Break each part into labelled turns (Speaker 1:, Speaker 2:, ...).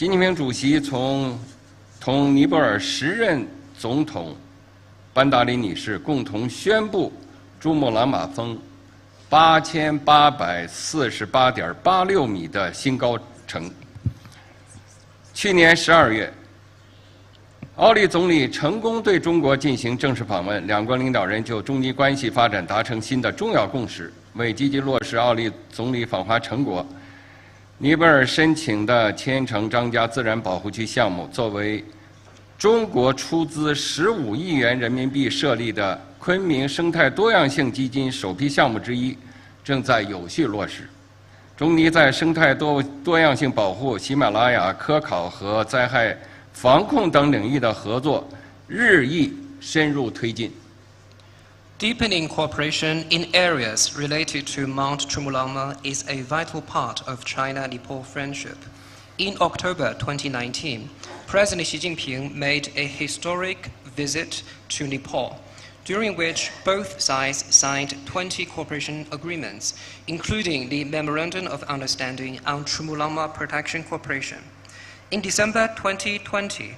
Speaker 1: 习近平主席同尼泊尔时任总统班达里女士共同宣布珠穆朗玛峰8848.86米的新高程。去年12月，奥利总理成功对中国进行正式访问，两国领导人就中尼关系发展达成新的重要共识。为积极落实奥利总理访华成果，尼泊尔申请的千城张家自然保护区项目，作为中国出资15亿元人民币设立的昆明生态多样性基金首批项目之一，正在有序落实。中尼在生态多样性保护、喜马拉雅科考和灾害防控等领域的合作日益深入推进。
Speaker 2: Deepening cooperation in areas related to Mount Chumulangma is a vital part of China-Nepal friendship. In October 2019, President Xi Jinping made a historic visit to Nepal, during which both sides signed 20 cooperation agreements, including the Memorandum of Understanding on Chumulangma Protection Cooperation. In December 2020,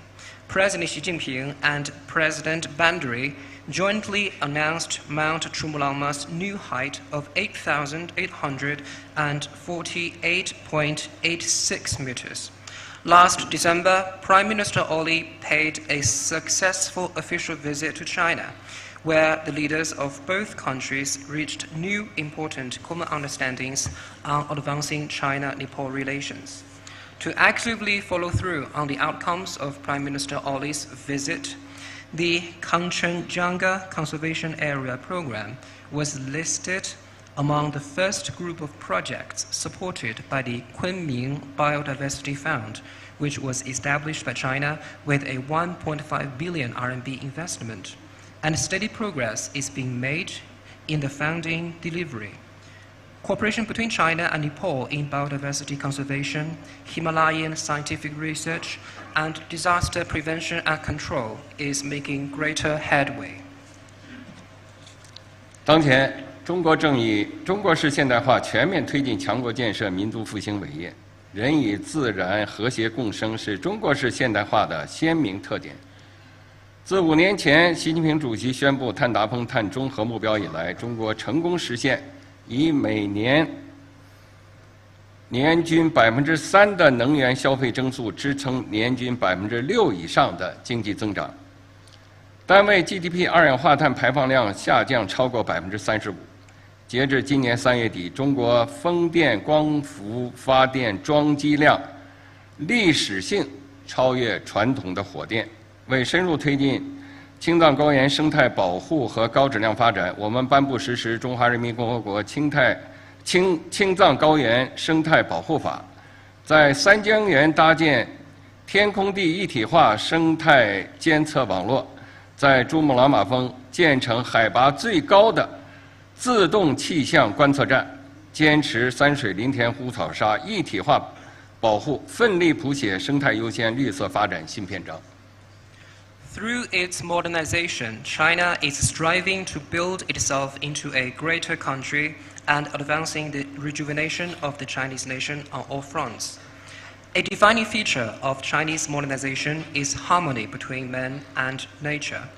Speaker 2: President Xi Jinping and President Bandari jointly announced Mount Chumulangma's new height of 8,848.86 meters. Last December, Prime Minister Oli paid a successful official visit to China, where the leaders of both countries reached new important common understandings on advancing China-Nepal relations. To actively follow through on the outcomes of Prime Minister Oli's visit, the Kanchenjunga Conservation Area Program was listed among the first group of projects supported by the Kunming Biodiversity Fund, which was established by China with a 1.5 billion RMB investment. And steady progress is being made in the funding delivery. Cooperation between China and Nepal in biodiversity conservation, Himalayan scientific research, and disaster prevention and control is making greater headway.
Speaker 1: 当前，中国正以中国式现代化全面推进强国建设、民族复兴伟业。人与自然和谐共生是中国式现代化的鲜明特点。自5年前习近平主席宣布碳达峰、碳中和目标以来，中国成功实现以每年年均3%的能源消费增速支撑年均6%以上的经济增长，单位 GDP 二氧化碳排放量下降超过35%。截至今年3月底，中国风电光伏发电装机量历史性超越传统的火电。为深入推进青藏高原生态保护和高质量发展，我们颁布实施《中华人民共和国青藏高原生态保护法》，在三江源搭建天空地一体化生态监测网络，在珠穆朗玛峰建成海拔最高的自动气象观测站，坚持三水林田湖草沙一体化保护，奋力谱写生态优先、绿色发展新篇章。
Speaker 2: Through its modernization, China is striving to build itself into a greater country and advancing the rejuvenation of the Chinese nation on all fronts. A defining feature of Chinese modernization is harmony between man and nature.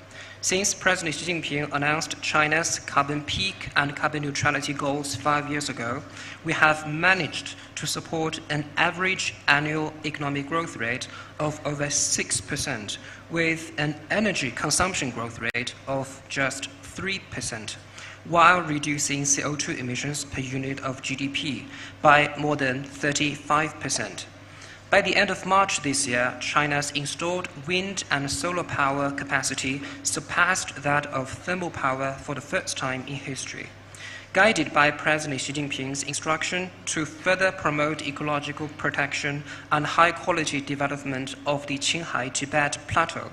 Speaker 2: Since President Xi Jinping announced China's carbon peak and carbon neutrality goals 5 years ago, we have managed to support an average annual economic growth rate of over 6%, with an energy consumption growth rate of just 3%, while reducing CO2 emissions per unit of GDP by more than 35%. By the end of March this year, China's installed wind and solar power capacity surpassed that of thermal power for the first time in history. Guided by President Xi Jinping's instruction to further promote ecological protection and high-quality development of the Qinghai-Tibet Plateau,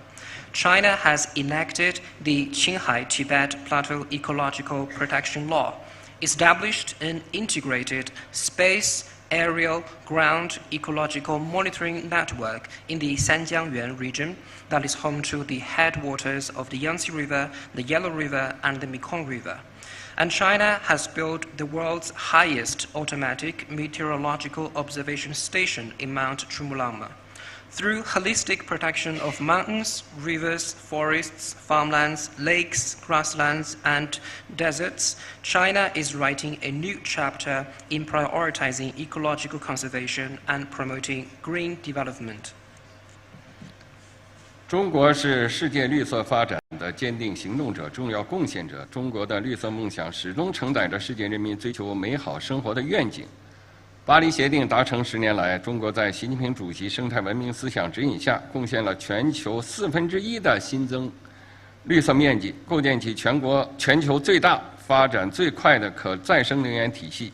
Speaker 2: China has enacted the Qinghai-Tibet Plateau Ecological Protection Law, established an integrated space, aerial, ground ecological monitoring network in the Sanjiangyuan region that is home to the headwaters of the Yangtze River, the Yellow River, and the Mekong River. And China has built the world's highest automatic meteorological observation station in Mount Chumulangma. Through holistic protection of mountains, rivers, forests, farmlands, lakes, grasslands, and deserts, China is writing a new chapter in prioritizing ecological conservation and promoting green development.
Speaker 1: 中国是世界绿色发展的坚定行动者、重要贡献者。中国的绿色梦想始终承载着世界人民追求美好生活的愿景。巴黎协定达成10年来，中国在习近平主席生态文明思想指引下，贡献了全球1/4的新增绿色面积，构建起全球最大、发展最快的可再生能源体系，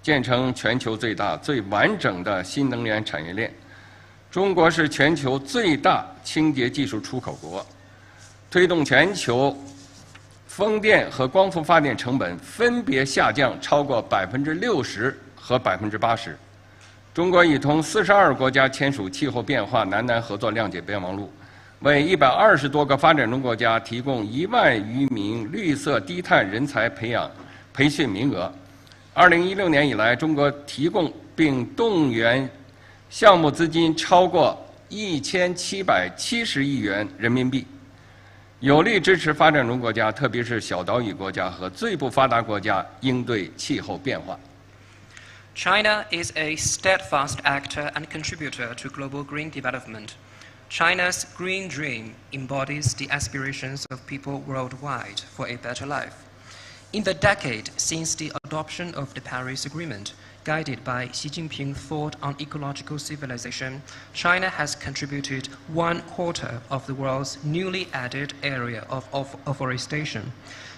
Speaker 1: 建成全球最大、最完整的新能源产业链。中国是全球最大清洁技术出口国，推动全球风电和光伏发电成本分别下降超过60%和80%。中国已同42国家签署气候变化南南合作谅解备忘录，为120多个发展中国家提供1万余名绿色低碳人才培训名额。2016年以来，中国提供并动员项目资金超过1770亿元人民币，有力支持发展中国家，特别是小岛屿国家和最不发达国家应对气候变化。
Speaker 2: China is a steadfast actor and contributor to global green development. China's green dream embodies the aspirations of people worldwide for a better life. In the decade since the adoption of the Paris Agreement, guided by Xi Jinping's thought on ecological civilization, China has contributed 1/4 of the world's newly added area of afforestation.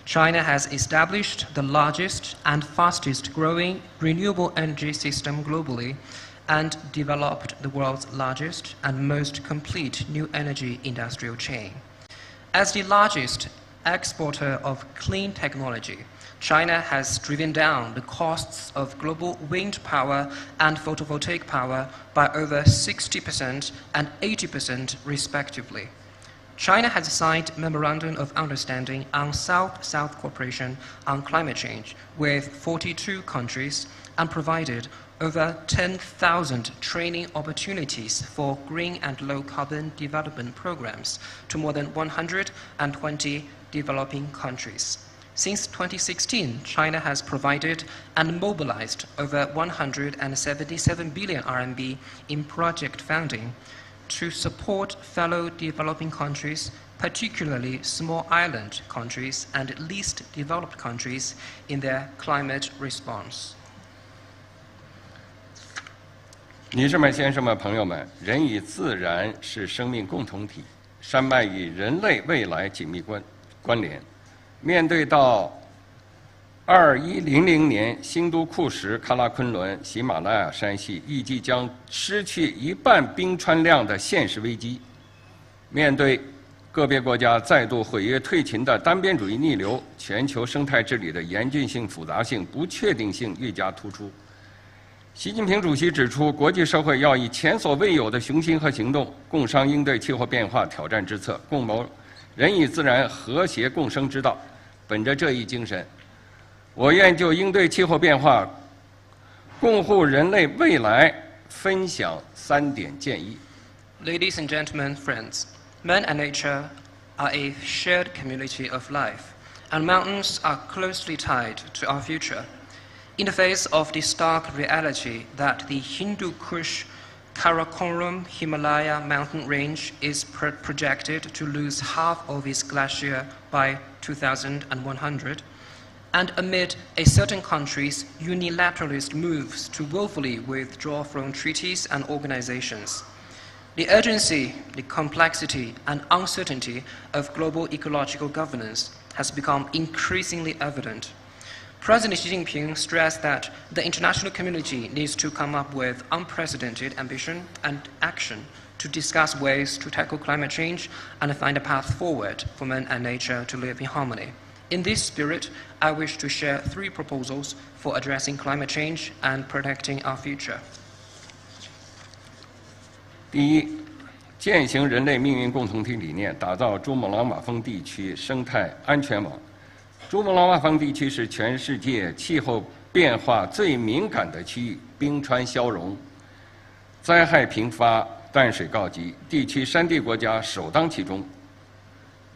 Speaker 2: China has established the largest and fastest growing renewable energy system globally and developed the world's largest and most complete new energy industrial chain. As the largest exporter of clean technology, China has driven down the costs of global wind power and photovoltaic power by over 60% and 80% respectively. China has signed Memorandum of Understanding on South-South cooperation on climate change with 42 countries and provided over 10,000 training opportunities for green and low-carbon development programs to more than 120 developing countries. Since 2016, China has provided and mobilized over 177 billion RMB in project funding to support fellow developing countries, particularly small island countries and least developed countries, in their climate response.
Speaker 1: 女士们、先生们、朋友们，人与自然是生命共同体，山脉与人类未来紧密关联。面对到2100年新都库什、喀拉昆仑、喜马拉雅山系预计将失去1半冰川量的现实危机，面对个别国家再度毁约退群的单边主义逆流，全球生态治理的严峻性、复杂性、不确定性愈加突出。习近平主席指出，国际社会要以前所未有的雄心和行动，共商应对气候变化挑战之策，共谋人与自然和谐共生之道。本着这一精神，我愿就应对气候变化、共护人类未来分享3点建议。
Speaker 2: Ladies and gentlemen, friends, man and nature are a shared community of life, and mountains are closely tied to our future. In the face of the stark reality that the Hindu Kush Karakoram Himalaya mountain range is projected to lose half of its glacier by 2100, and amid a certain country's unilateralist moves to willfully withdraw from treaties and organizations, the urgency, the complexity, and uncertainty of global ecological governance has become increasingly evident. President Xi Jinping stressed that the international community needs to come up with unprecedented ambition and action to discuss ways to tackle climate change and find a path forward for man and nature to live in harmony. In this spirit, I wish to share 3 proposals for addressing climate change and protecting our future.
Speaker 1: 第一，践行人类命运共同体理念，打造珠穆朗玛峰地区生态安全网。珠穆朗玛峰地区是全世界气候变化最敏感的区域，冰川消融、灾害频发、淡水告急，地区山地国家首当其冲。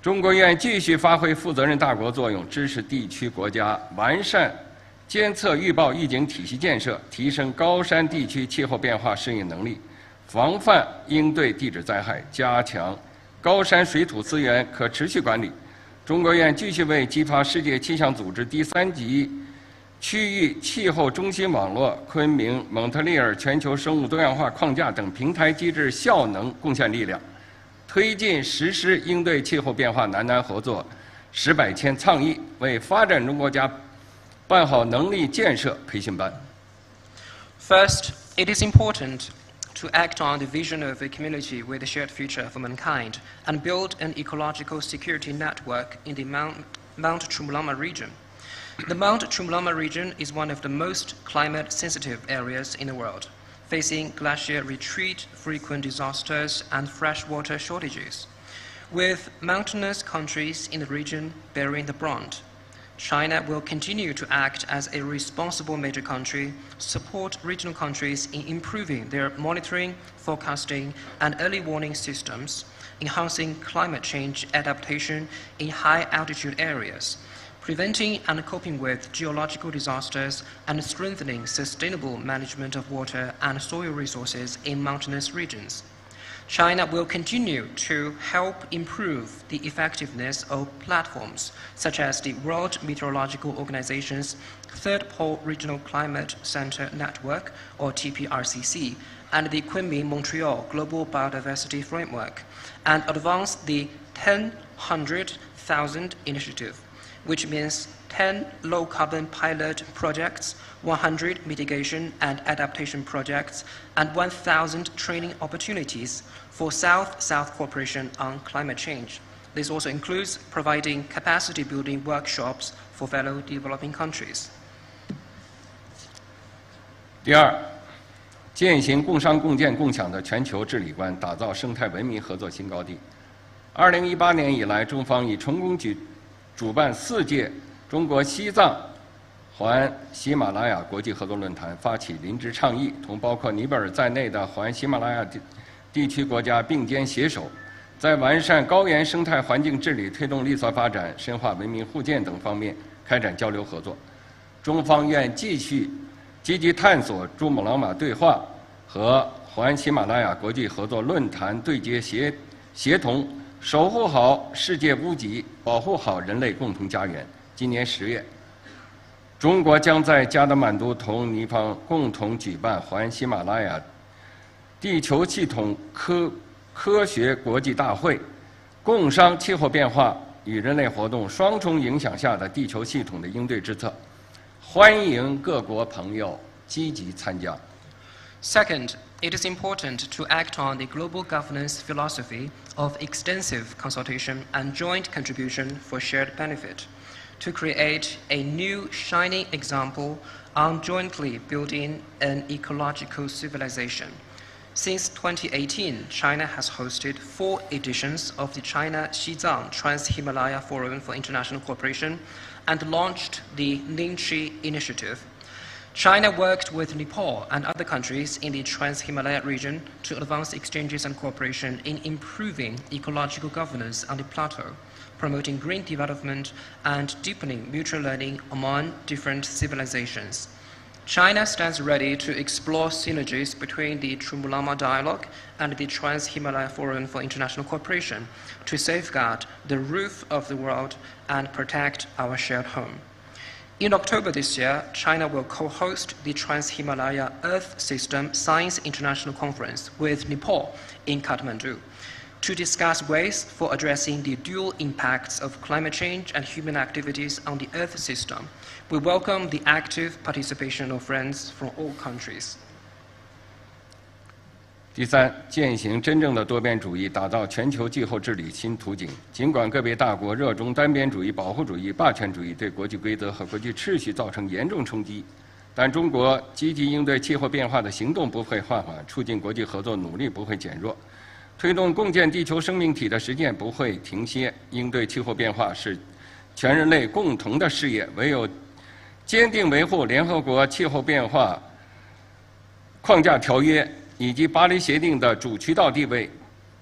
Speaker 1: 中国愿继续发挥负责任大国作用，支持地区国家完善监测预报预警体系建设，提升高山地区气候变化适应能力，防范应对地质灾害，加强高山水土资源可持续管理。中国愿继续为激发世界气象组织第3级区域气候中心网络、昆明、蒙特利尔全球生物多样化框架等平台机制效能贡献力量，推进实施应对气候变化南南合作10百千倡议，为发展中国家办好能力建设培训班。
Speaker 2: First, it is important to act on the vision of a community with a shared future for mankind and build an ecological security network in the Mount Chumulama region. The Mount Chumulama region is one of the most climate-sensitive areas in the world, facing glacier retreat, frequent disasters, and freshwater shortages. With mountainous countries in the region bearing the brunt, China will continue to act as a responsible major country, support regional countries in improving their monitoring, forecasting, and early warning systems, enhancing climate change adaptation in high-altitude areas, preventing and coping with geological disasters, and strengthening sustainable management of water and soil resources in mountainous regions. China will continue to help improve the effectiveness of platforms such as the World Meteorological Organization's Third Pole Regional Climate Center Network, or TPRCC, and the Kunming-Montreal Global Biodiversity Framework, and advance the 10-100,000 initiative, which means 10 low-carbon pilot projects, 100 mitigation and adaptation projects, and 1,000 training opportunities for South-South cooperation on climate change. This also includes providing capacity-building workshops for fellow developing countries.
Speaker 1: 第二，践行共商共建共享的全球治理观，打造生态文明合作新高地。2018年以来，中方已成功主办4届中国西藏环喜马拉雅国际合作论坛，发起林芝倡议，同包括尼泊尔在内的环喜马拉雅地区国家并肩携手，在完善高原生态环境治理、推动绿色发展、深化文明互鉴等方面开展交流合作。中方愿继续积极探索珠穆朗玛对话和环喜马拉雅国际合作论坛对接协同，守护好世界屋脊，保护好人类共同家园。今年10月，中国将在加德满都同尼方共同举办环喜马拉雅地球系统科学国际大会，共商气候变化与人类活动双重影响下的地球系统的应对之策，欢迎各国朋友积极参加。
Speaker 2: Second, it is important to act on the global governance philosophy of extensive consultation and joint contribution for shared benefit, to create a new shining example on jointly building an ecological civilization. Since 2018, China has hosted 4 editions of the China-Xizang Trans-Himalaya Forum for International Cooperation and launched the Ningxi Initiative. China worked with Nepal and other countries in the Trans-Himalaya region to advance exchanges and cooperation in improving ecological governance on the plateau, promoting green development and deepening mutual learning among different civilizations. China stands ready to explore synergies between the Chumulama Dialogue and the Trans-Himalaya Forum for International Cooperation to safeguard the roof of the world and protect our shared home. In October this year, China will co-host the Trans-Himalaya Earth System Science International Conference with Nepal in Kathmandu to discuss ways for addressing the dual impacts of climate change and human activities on the Earth system. We welcome the active participation of friends from all countries.
Speaker 1: 第三，践行真正的多边主义，打造全球气候治理新途径。尽管个别大国热衷单边主义、保护主义、霸权主义，对国际规则和国际秩序造成严重冲击，但中国积极应对气候变化的行动不会放缓，促进国际合作努力不会减弱，推动共建地球生命体的实践不会停歇。应对气候变化是全人类共同的事业，唯有坚定维护联合国气候变化框架条约以及巴黎协定的主渠道地位，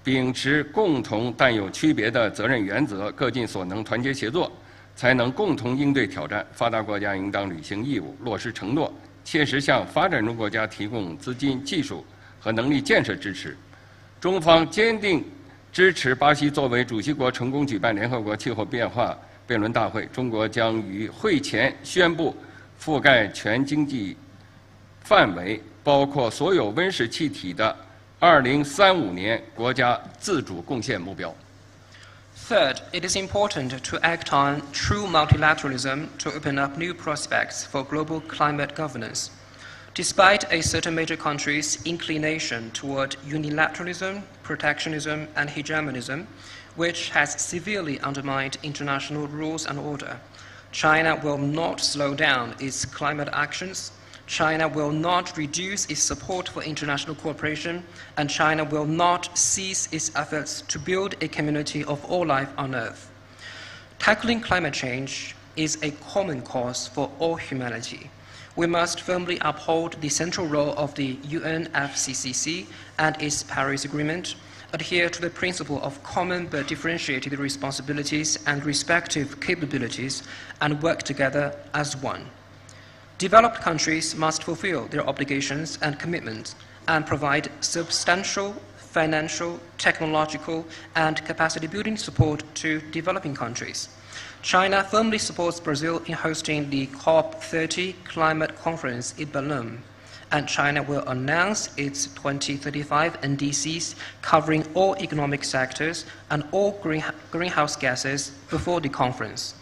Speaker 1: 秉持共同但有区别的责任原则，各尽所能，团结协作，才能共同应对挑战。发达国家应当履行义务，落实承诺，切实向发展中国家提供资金、技术和能力建设支持。中方坚定支持巴西作为主席国成功举办联合国气候变化辩论大会。中国将于会前宣布覆盖全经济范围，包括所有温室气体的2035年国家自主贡献目标。
Speaker 2: Third, it is important to act on true multilateralism to open up new prospects for global climate governance. Despite a certain major country's inclination toward unilateralism, protectionism, and hegemonism, which has severely undermined international rules and order, China will not slow down its climate actions. China will not reduce its support for international cooperation, and China will not cease its efforts to build a community of all life on Earth. Tackling climate change is a common cause for all humanity. We must firmly uphold the central role of the UNFCCC and its Paris Agreement, adhere to the principle of common but differentiated responsibilities and respective capabilities, and work together as one. Developed countries must fulfill their obligations and commitments and provide substantial financial, technological, and capacity-building support to developing countries. China firmly supports Brazil in hosting the COP30 climate conference in Belém, and China will announce its 2035 NDCs covering all economic sectors and all greenhouse gases before the conference.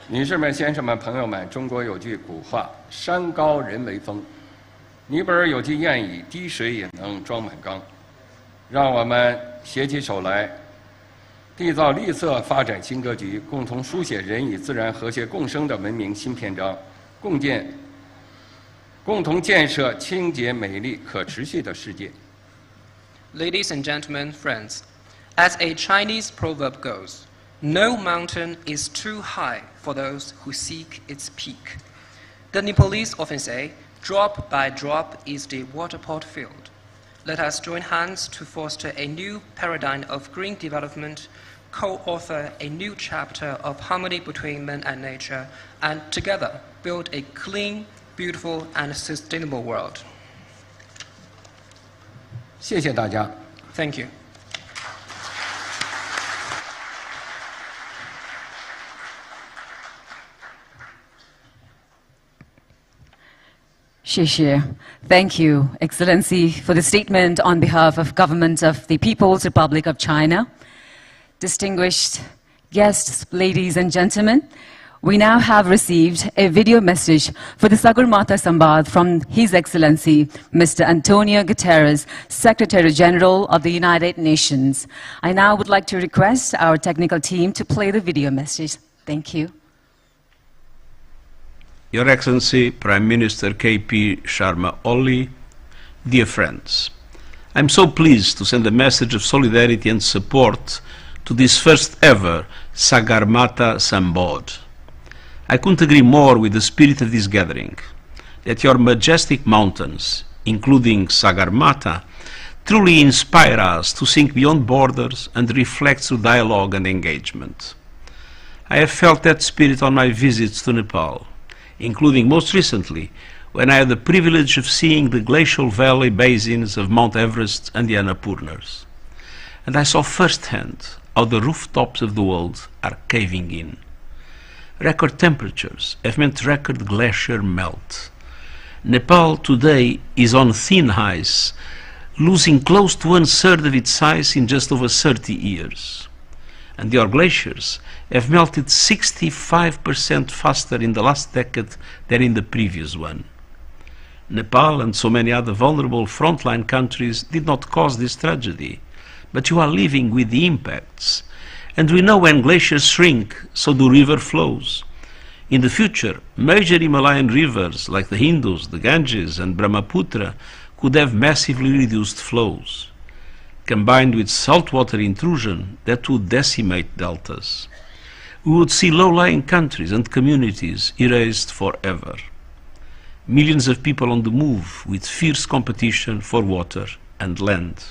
Speaker 1: 女士们、先生们、朋友们，中国有句古话：“山高人为峰。”尼泊尔有句谚语：“滴水也能装满缸。”让我们携起手来，缔造绿色发展新格局，共同书写人与自然和谐共生的文明新篇章，共同建设清洁、美丽、可持续的世界。
Speaker 2: Ladies and gentlemen, friends, as a Chinese proverb goes, no mountain is too high for those who seek its peak. The Nepalese often say, drop by drop is the water pot filled. Let us join hands to foster a new paradigm of green development, co-author a new chapter of harmony between man and nature, and together build a clean, beautiful, and sustainable world.
Speaker 1: 谢谢大家。
Speaker 2: Thank you.
Speaker 3: Thank you, Excellency, for the statement on behalf of Government of the People's Republic of China. Distinguished guests, ladies and gentlemen, we now have received a video message for the Sagarmatha Sambad from His Excellency, Mr. Antonio Guterres, Secretary General of the United Nations. I now would like to request our technical team to play the video message. Thank you.
Speaker 4: Your Excellency, Prime Minister K.P. Sharma Oli, dear friends, I'm so pleased to send a message of solidarity and support to this first ever Sagarmatha Sambad. I couldn't agree more with the spirit of this gathering, that your majestic mountains, including Sagarmatha, truly inspire us to think beyond borders and reflect through dialogue and engagement. I have felt that spirit on my visits to Nepal, including most recently when I had the privilege of seeing the glacial valley basins of Mount Everest and the Annapurnas. And I saw firsthand how the rooftops of the world are caving in. Record temperatures have meant record glacier melt. Nepal today is on thin ice, losing close to 1/3 of its size in just over 30 years. And your glaciers have melted 65% faster in the last decade than in the previous one. Nepal and so many other vulnerable frontline countries did not cause this tragedy, but you are living with the impacts. And we know when glaciers shrink, so do river flows. In the future, major Himalayan rivers like the Indus, the Ganges and Brahmaputra could have massively reduced flows, combined with saltwater intrusion that would decimate deltas. We would see low-lying countries and communities erased forever. millions of people on the move with fierce competition for water and land,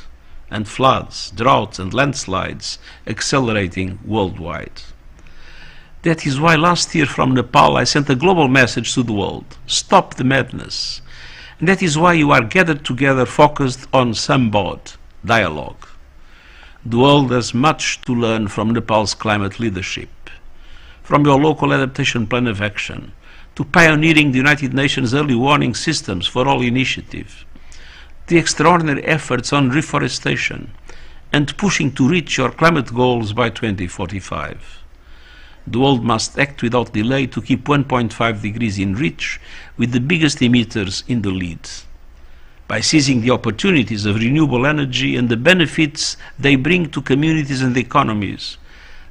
Speaker 4: and floods, droughts and landslides accelerating worldwide. That is why last year from Nepal I sent a global message to the world: stop the madness. And that is why you are gathered together focused on Sambod, dialogue. The world has much to learn from Nepal's climate leadership, from your local adaptation plan of action, to pioneering the United Nations early warning systems for all initiative, the extraordinary efforts on reforestation, and pushing to reach your climate goals by 2045. The world must act without delay to keep 1.5 degrees in reach, with the biggest emitters in the lead. By seizing the opportunities of renewable energy and the benefits they bring to communities and economies,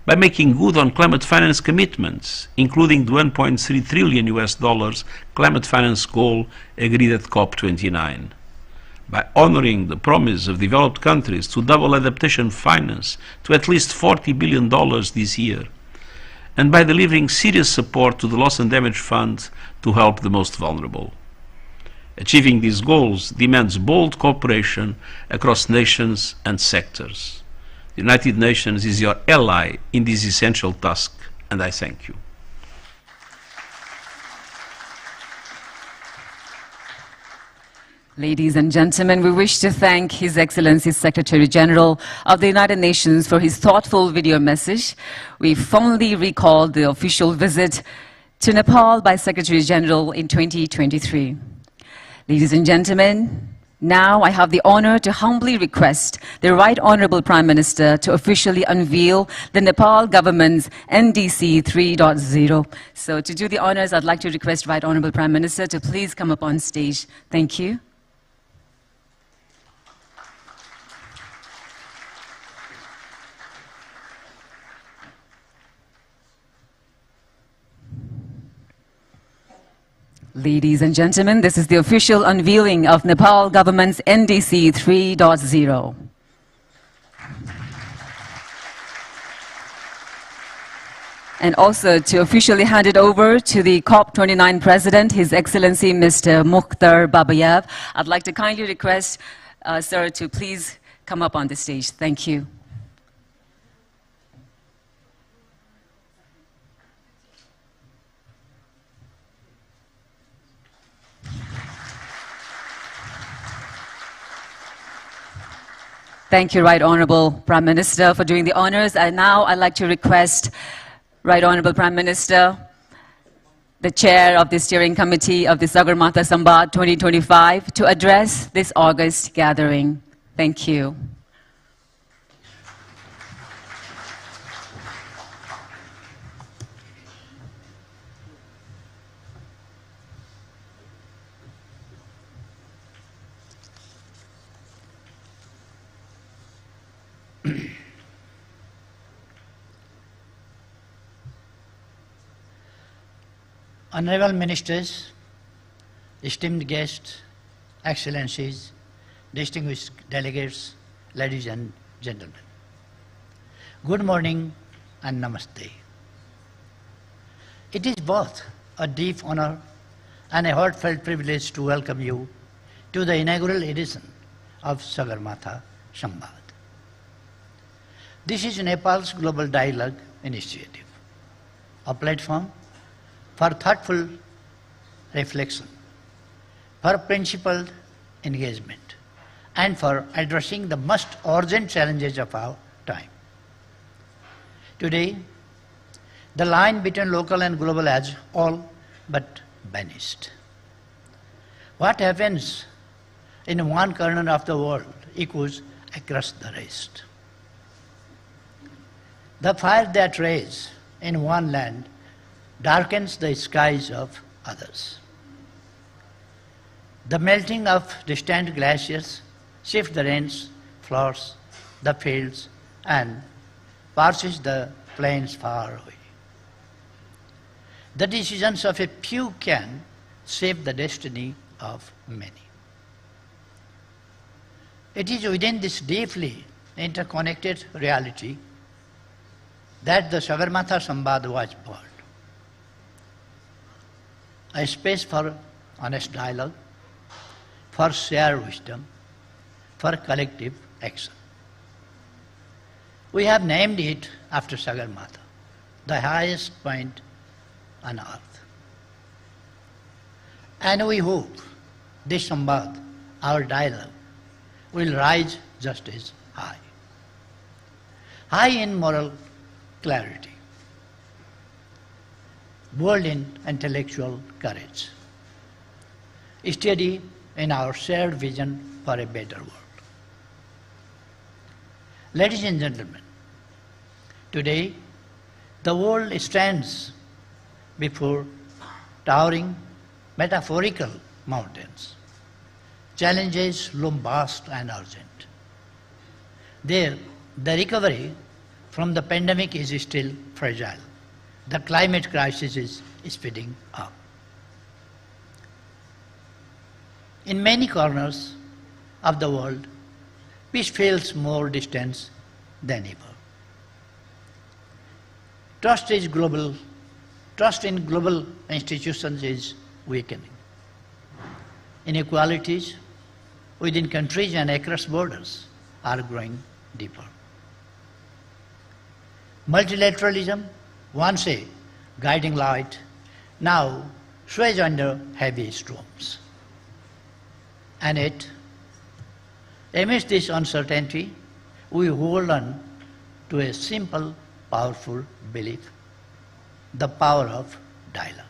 Speaker 4: by making good on climate finance commitments, including the $1.3 trillion climate finance goal agreed at COP29, by honoring the promise of developed countries to double adaptation finance to at least $40 billion this year, and by delivering serious support to the Loss and Damage Fund to help the most vulnerable. Achieving these goals demands bold cooperation across nations and sectors. The United Nations is your ally in this essential task, and I thank you.
Speaker 3: Ladies and gentlemen, we wish to thank His Excellency Secretary General of the United Nations for his thoughtful video message. We fondly recall the official visit to Nepal by Secretary General in 2023. Ladies and gentlemen, now I have the honor to humbly request the Right Honorable Prime Minister to officially unveil the Nepal government's NDC 3.0. So to do the honors, I'd like to request Right Honorable Prime Minister to please come up on stage. Thank you. Ladies and gentlemen, this is the official unveiling of Nepal government's NDC 3.0. And also to officially hand it over to the COP29 President, His Excellency Mr. Mukhtar Babayev. I'd like to kindly request, sir, to please come up on the stage. Thank you. Thank you, Right Honorable Prime Minister, for doing the honors. And now I'd like to request Right Honorable Prime Minister, the Chair of the Steering Committee of the Sagarmatha Sambad 2025, to address this August gathering. Thank you.
Speaker 5: Honorable Ministers, esteemed guests, Excellencies, distinguished delegates, ladies and gentlemen. Good morning and Namaste. It is both a deep honor and a heartfelt privilege to welcome you to the inaugural edition of Sagarmatha Sambad. This is Nepal's Global Dialogue Initiative, a platform for thoughtful reflection, for principled engagement, and for addressing the most urgent challenges of our time. Today, the line between local and global has all but vanished. What happens in one corner of the world echoes across the rest. The fire that rages in one land darkens the skies of others. The melting of distant glaciers shifts the rains, floods the fields, and parches the plains far away. The decisions of a few can shape the destiny of many. It is within this deeply interconnected reality that the Sagarmatha Sambad was born. A space for honest dialogue, for shared wisdom, for collective action. We have named it after Sagarmatha, the highest point on earth. And we hope this Sambad, our dialogue, will rise just as high. High in moral clarity, bold in intellectual courage, steady in our shared vision for a better world. Ladies and gentlemen, today the world stands before towering metaphorical mountains. Challenges loom vast and urgent. There, the recovery from the pandemic is still fragile. The climate crisis is speeding up. In many corners of the world, peace feels more distant than ever. Trust in global institutions is weakening. Inequalities within countries and across borders are growing deeper. Multilateralism, once a guiding light, now sways under heavy storms. And yet, amidst this uncertainty, we hold on to a simple, powerful belief, the power of dialogue.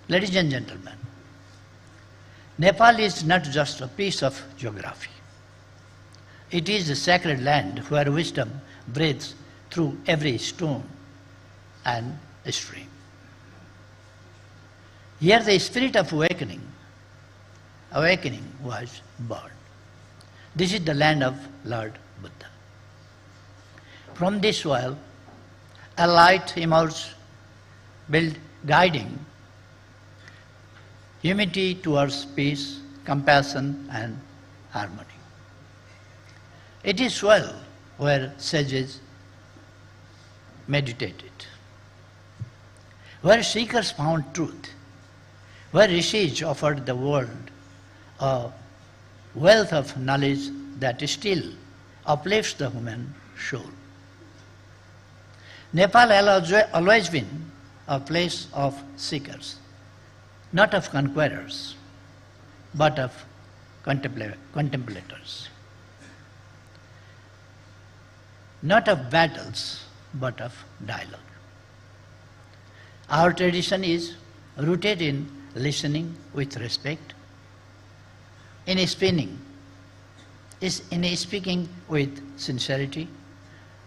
Speaker 5: Ladies and gentlemen, Nepal is not just a piece of geography. It is a sacred land where wisdom breathes through every stone and stream. Here the spirit of awakening was born. This is the land of Lord Buddha. From this soil, a light emerged, guiding humanity towards peace, compassion, and harmony. It is soil where sages meditated, where seekers found truth, where rishis offered the world a wealth of knowledge that still uplifts the human soul. Nepal has always been a place of seekers, not of conquerors, but of contemplators. Not of battles, but of dialogue. Our tradition is rooted in listening with respect, in speaking with sincerity,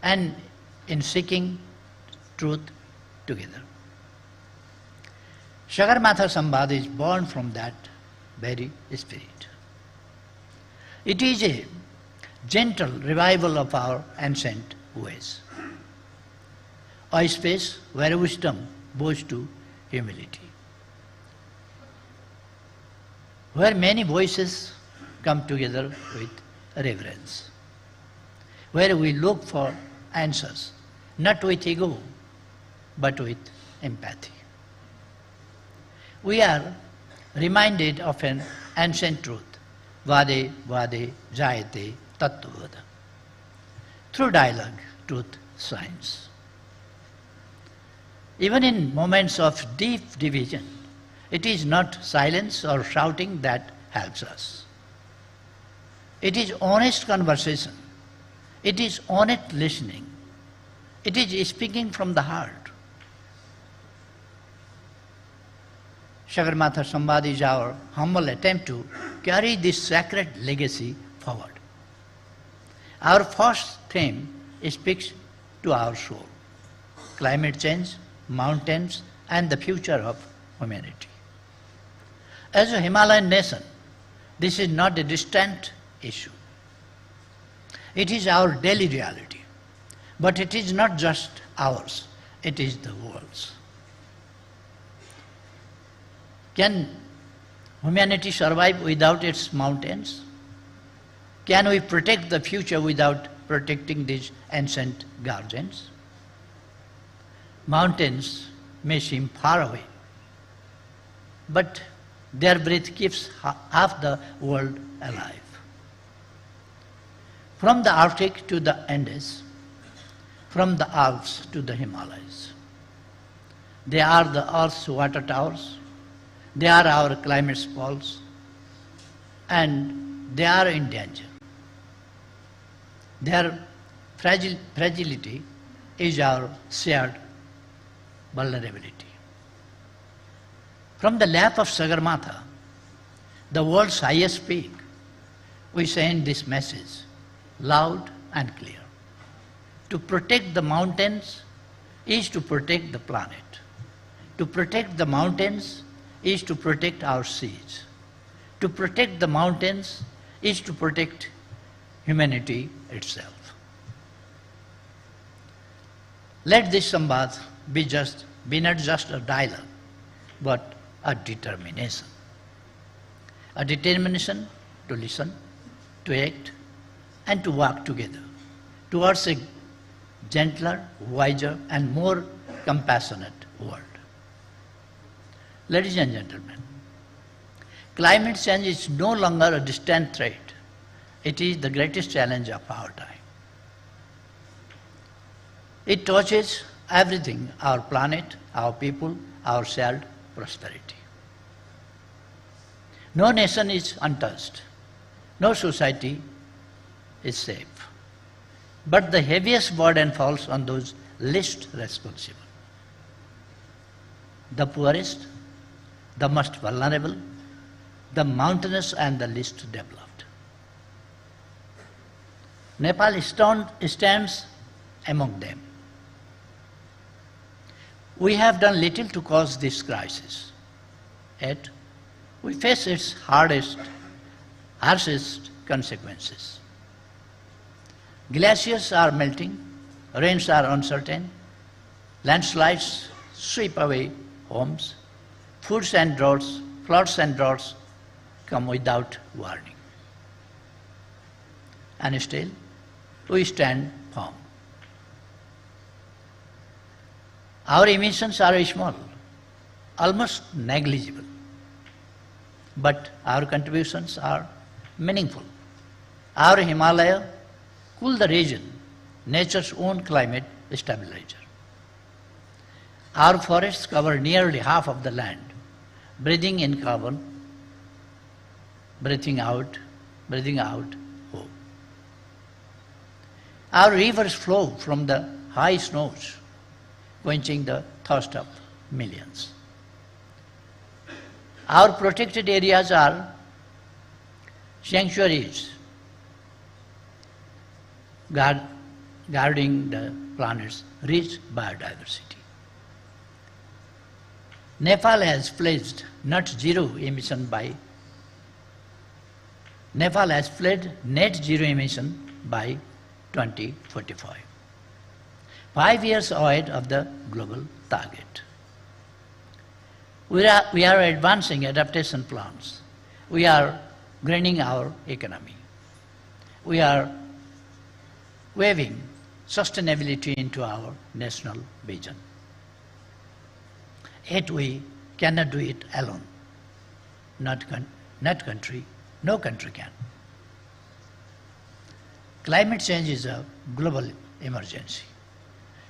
Speaker 5: and in seeking truth together. Sagarmatha Sambad is born from that very spirit. It is a gentle revival of our ancient ways, a space where wisdom bows to humility, where many voices come together with reverence, where we look for answers, not with ego, but with empathy. We are reminded of an ancient truth, Vade Vade Jayate Tattvada. Through dialogue, truth shines. Even in moments of deep division, it is not silence or shouting that helps us. It is honest conversation. It is honest listening. It is speaking from the heart. Sagarmatha Sambad is our humble attempt to carry this sacred legacy forward. Our first theme speaks to our soul: climate change, mountains, and the future of humanity. As a Himalayan nation, this is not a distant issue. It is our daily reality. But it is not just ours, it is the world's. Can humanity survive without its mountains? Can we protect the future without protecting these ancient guardians? Mountains may seem far away, but their breath keeps half the world alive. From the Arctic to the Andes, from the Alps to the Himalayas. They are the Earth's water towers, they are our climate poles, and they are in danger. Their fragility is our shared vulnerability. From the lap of Sagarmatha, the world's highest peak, we send this message loud and clear. To protect the mountains is to protect the planet. To protect the mountains is to protect our seas. To protect the mountains is to protect humanity itself. Let this Samvad be not just a dialogue, but a determination. A determination to listen, to act, and to work together towards a gentler, wiser, and more compassionate world. Ladies and gentlemen, climate change is no longer a distant threat. It is the greatest challenge of our time. It touches everything, our planet, our people, our shared prosperity. No nation is untouched. No society is safe. But the heaviest burden falls on those least responsible. The poorest, the most vulnerable, the mountainous and the least developed. Nepal stands among them. We have done little to cause this crisis, yet we face its harshest consequences. Glaciers are melting, rains are uncertain, landslides sweep away homes, floods and droughts come without warning. And still, we stand firm. Our emissions are small, almost negligible, but our contributions are meaningful. Our Himalaya cool the region, nature's own climate stabilizer. Our forests cover nearly half of the land, breathing in carbon, breathing out hope. Our rivers flow from the high snows, quenching the thirst of millions. Our protected areas are sanctuaries, guarding the planet's rich biodiversity. Nepal has pledged net zero emission by 2045, 5 years ahead of the global target. We are advancing adaptation plans. We are greening our economy. We are weaving sustainability into our national vision. Yet we cannot do it alone. No country can. Climate change is a global emergency.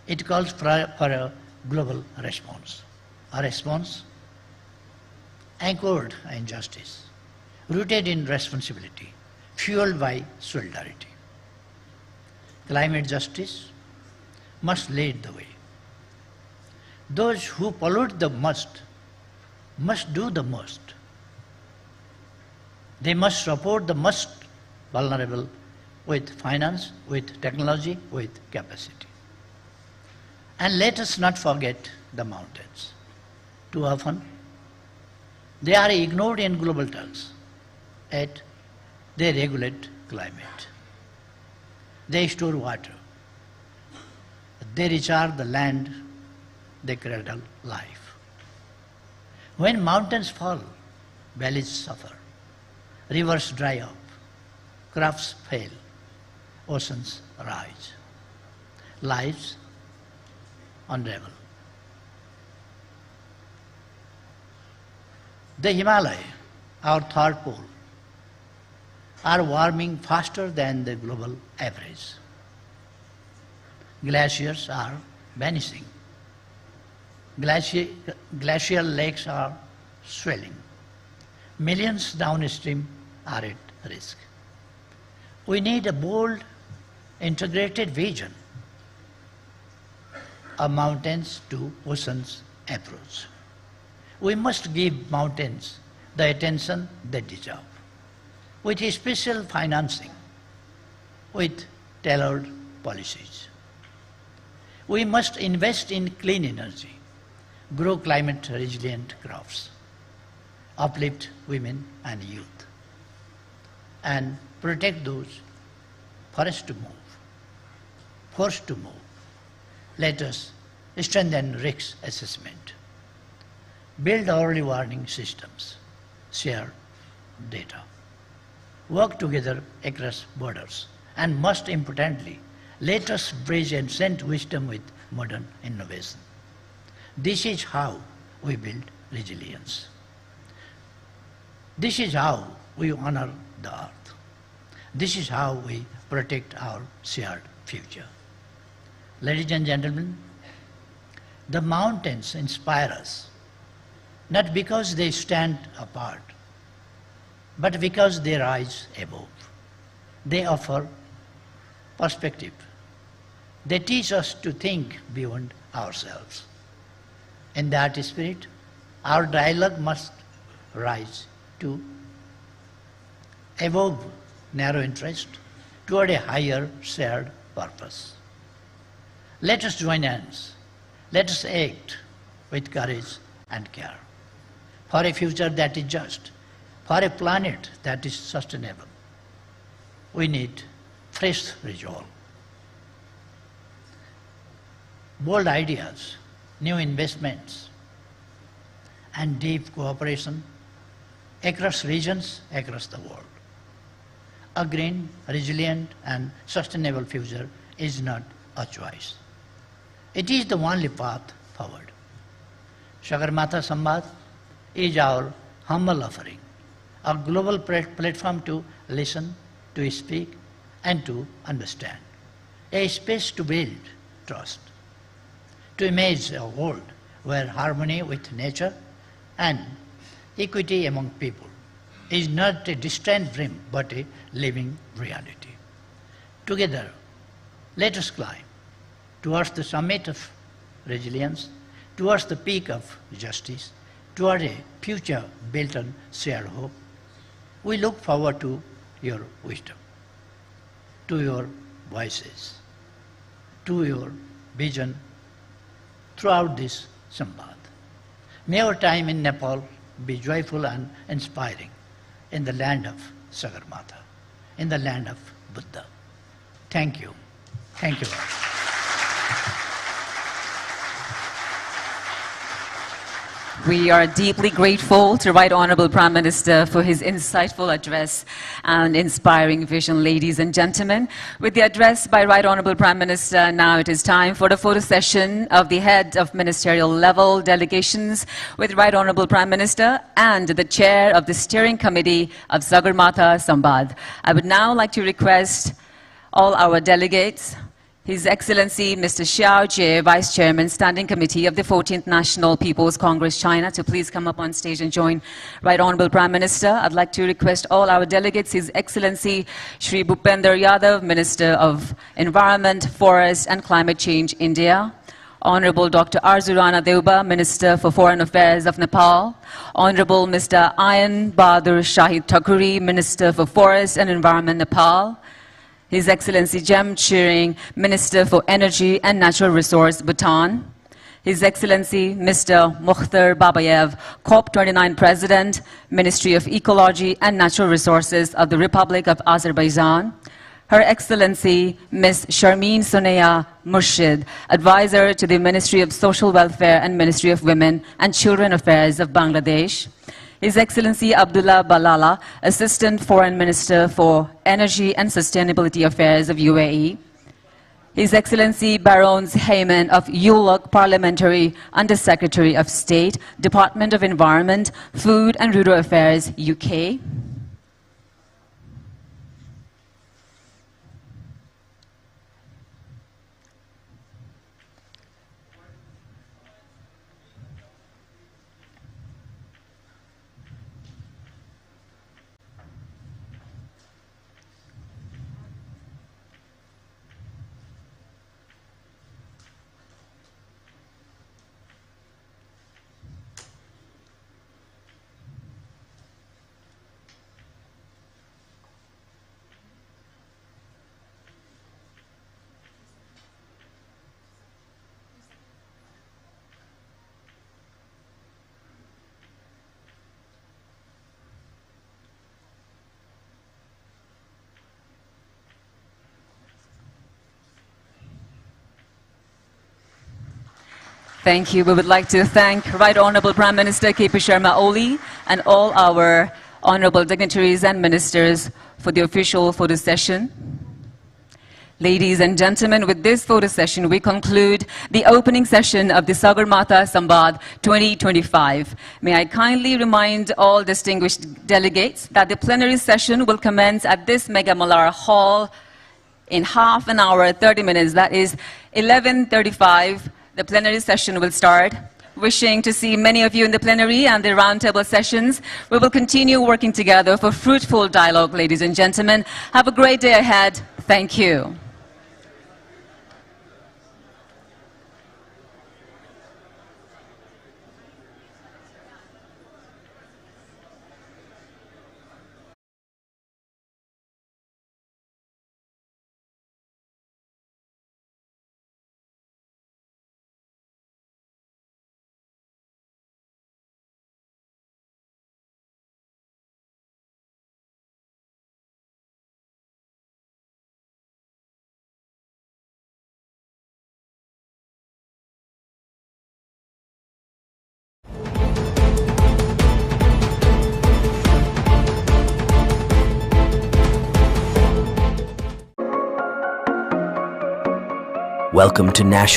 Speaker 5: It calls for a global response. A response anchored in justice, rooted in responsibility, fueled by solidarity. Climate justice must lead the way. Those who pollute the most must do the most. They must support the most vulnerable with finance, with technology, with capacity. And let us not forget the mountains. Too often, they are ignored in global talks, yet they regulate climate. They store water. They recharge the land, they cradle life. When mountains fall, valleys suffer, rivers dry up, crops fail, oceans rise, lives unravel. The Himalaya, our third pole, are warming faster than the global average. Glaciers are vanishing. Glacial lakes are swelling. Millions downstream are at risk. We need a bold, integrated vision, a mountains to oceans approach. We must give mountains the attention they deserve, with special financing, with tailored policies. We must invest in clean energy, grow climate-resilient crops, uplift women and youth, and protect those forced to move. Let us strengthen risk assessment, build early warning systems, share data, work together across borders, and most importantly, let us bridge ancient wisdom with modern innovation. This is how we build resilience. This is how we honor the earth. This is how we protect our shared future. Ladies and gentlemen, the mountains inspire us, not because they stand apart, but because they rise above. They offer perspective. They teach us to think beyond ourselves. In that spirit, our dialogue must rise to above narrow interest toward a higher shared purpose. Let us join hands. Let us act with courage and care for a future that is just, for a planet that is sustainable. We need fresh resolve, bold ideas, new investments, and deep cooperation across regions, across the world. A green, resilient, and sustainable future is not a choice. It is the only path forward. Sagarmatha Samvad is our humble offering, a global platform to listen, to speak, and to understand, a space to build trust, to imagine a world where harmony with nature and equity among people is not a distant dream but a living reality. Together, let us climb towards the summit of resilience, towards the peak of justice, toward a future built on shared hope. We look forward to your wisdom, to your voices, to your vision throughout this Samvad. May our time in Nepal be joyful and inspiring in the land of Sagarmatha, in the land of Buddha. Thank you. Thank you all.
Speaker 3: We are deeply grateful to Right Honourable Prime Minister for his insightful address and inspiring vision, ladies and gentlemen. With the address by Right Honourable Prime Minister, now it is time for the photo session of the head of ministerial level delegations with Right Honourable Prime Minister and the chair of the steering committee of Sagarmatha Samvad. I would now like to request all our delegates, His Excellency Mr. Xiao Jie, Vice Chairman, Standing Committee of the 14th National People's Congress, China, to please come up on stage and join Right Honourable Prime Minister. I'd like to request all our delegates, His Excellency Shri Bhupender Yadav, Minister of Environment, Forest and Climate Change, India. Honourable Dr. Arzurana Deuba, Minister for Foreign Affairs of Nepal. Honourable Mr. Ayan Bahadur Shahid Thakuri, Minister for Forest and Environment, Nepal. His Excellency Jem Chiring, Minister for Energy and Natural Resource, Bhutan. His Excellency Mr. Mukhtar Babayev, COP29 President, Ministry of Ecology and Natural Resources of the Republic of Azerbaijan. Her Excellency Ms. Sharmeen Soneya Murshid, Advisor to the Ministry of Social Welfare and Ministry of Women and Children Affairs of Bangladesh. His Excellency Abdullah Balala, Assistant Foreign Minister for Energy and Sustainability Affairs of UAE. His Excellency Barons Heyman of Yulok, Parliamentary Under-Secretary of State, Department of Environment, Food and Rural Affairs, UK. Thank you. We would like to thank Right Honorable Prime Minister K.P. Sharma Oli and all our honorable dignitaries and ministers for the official photo session. Ladies and gentlemen, with this photo session, we conclude the opening session of the Sagarmatha Sambad 2025. May I kindly remind all distinguished delegates that the plenary session will commence at this Mega Malar Hall in half an hour, 30 minutes. That is 11:35. The plenary session will start. Wishing to see many of you in the plenary and the roundtable sessions. We will continue working together for fruitful dialogue, ladies and gentlemen. Have a great day ahead. Thank you.
Speaker 6: Welcome to National